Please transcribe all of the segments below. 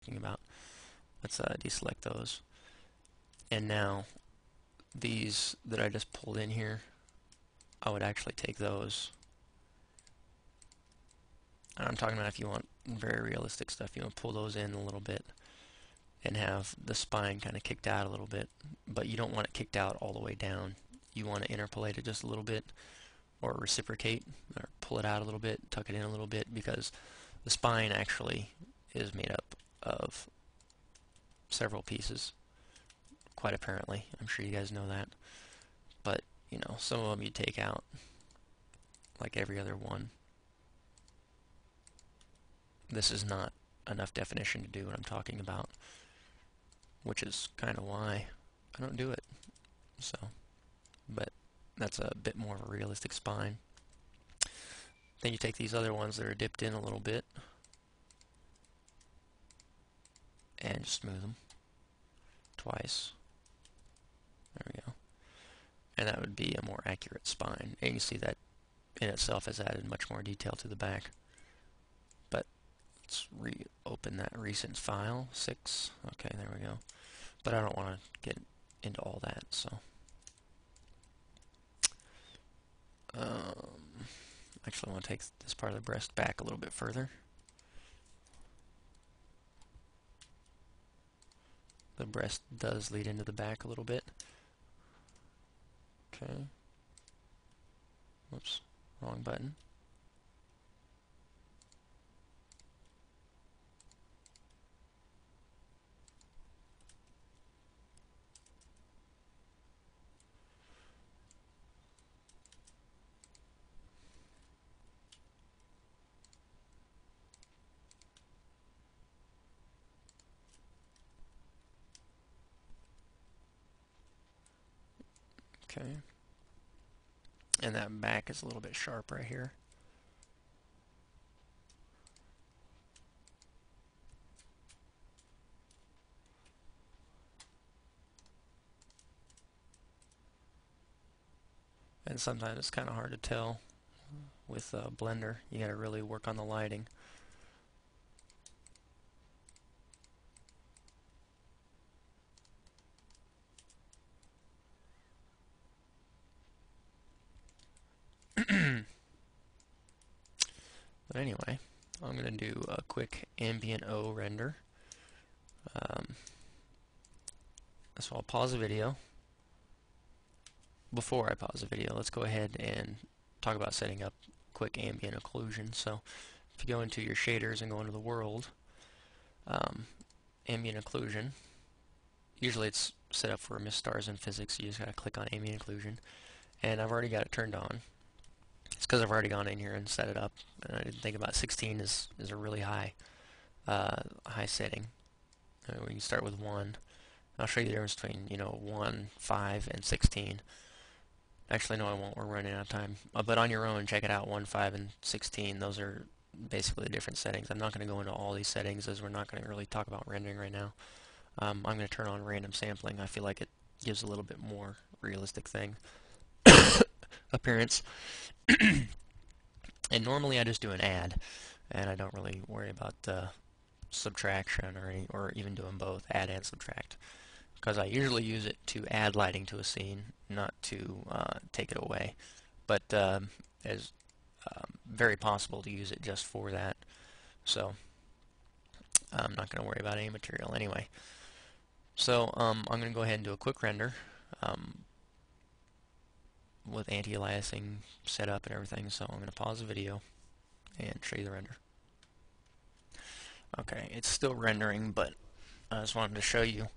talking about. Let's deselect those. And now these that I just pulled in here, I would actually take those. And I'm talking about if you want very realistic stuff, you want to pull those in a little bit and have the spine kind of kicked out a little bit, but you don't want it kicked out all the way down. You want to interpolate it just a little bit, or reciprocate, or pull it out a little bit, tuck it in a little bit, because the spine actually is made up of several pieces, quite apparently. I'm sure you guys know that. But, you know, some of them you take out, like every other one. This is not enough definition to do what I'm talking about, which is kind of why I don't do it. So, but that's a bit more of a realistic spine. Then you take these other ones that are dipped in a little bit and just smooth them twice. There we go. And that would be a more accurate spine. And you can see that in itself has added much more detail to the back. But let's reopen that recent file, 6. Okay, there we go. But I don't want to get into all that, so. Actually, I want to take this part of the breast back a little bit further. The breast does lead into the back a little bit. Okay. Whoops, wrong button. Okay. And that back is a little bit sharp right here. And sometimes it's kind of hard to tell with Blender. You got to really work on the lighting. But anyway, I'm going to do a quick ambient O render. So I'll pause the video. Before I pause the video, let's go ahead and talk about setting up quick ambient occlusion. So if you go into your shaders and go into the world, ambient occlusion, usually it's set up for mist stars in physics. You just got to click on ambient occlusion, and I've already got it turned on. It's because I've already gone in here and set it up, and I didn't think about 16 is a really high setting. We can start with 1. I'll show you the difference between 1, 5, and 16. Actually, no, I won't. We're running out of time. But on your own, check it out. 1, 5, and 16. Those are basically different settings. I'm not going to go into all these settings as we're not going to really talk about rendering right now. I'm going to turn on random sampling. I feel like it gives a little bit more realistic thing appearance. And normally I just do an add, and I don't really worry about subtraction or even doing both, add and subtract, because I usually use it to add lighting to a scene, not to take it away. But it's very possible to use it just for that, so I'm not going to worry about any material anyway. So I'm going to go ahead and do a quick render with anti-aliasing set up and everything. So I'm going to pause the video and show you the render. Okay, it's still rendering, but I just wanted to show you.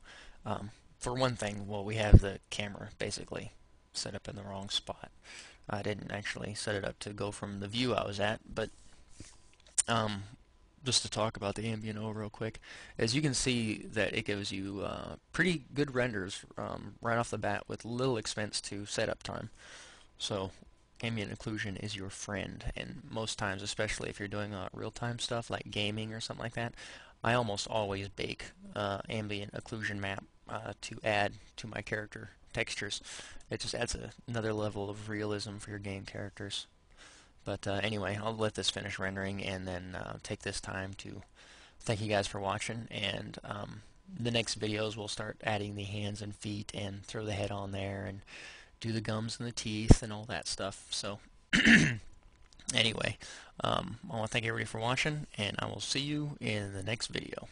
For one thing, well, we have the camera basically set up in the wrong spot. I didn't actually set it up to go from the view I was at, but just to talk about the ambient O real quick, as you can see that it gives you pretty good renders right off the bat with little expense to setup time. So ambient occlusion is your friend, and most times, especially if you're doing real-time stuff like gaming or something like that, I almost always bake ambient occlusion map to add to my character textures. It just adds another level of realism for your game characters. But anyway, I'll let this finish rendering and then take this time to thank you guys for watching, and the next videos we'll start adding the hands and feet and throw the head on there and do the gums and the teeth and all that stuff. So anyway, I want to thank everybody for watching, and I will see you in the next video.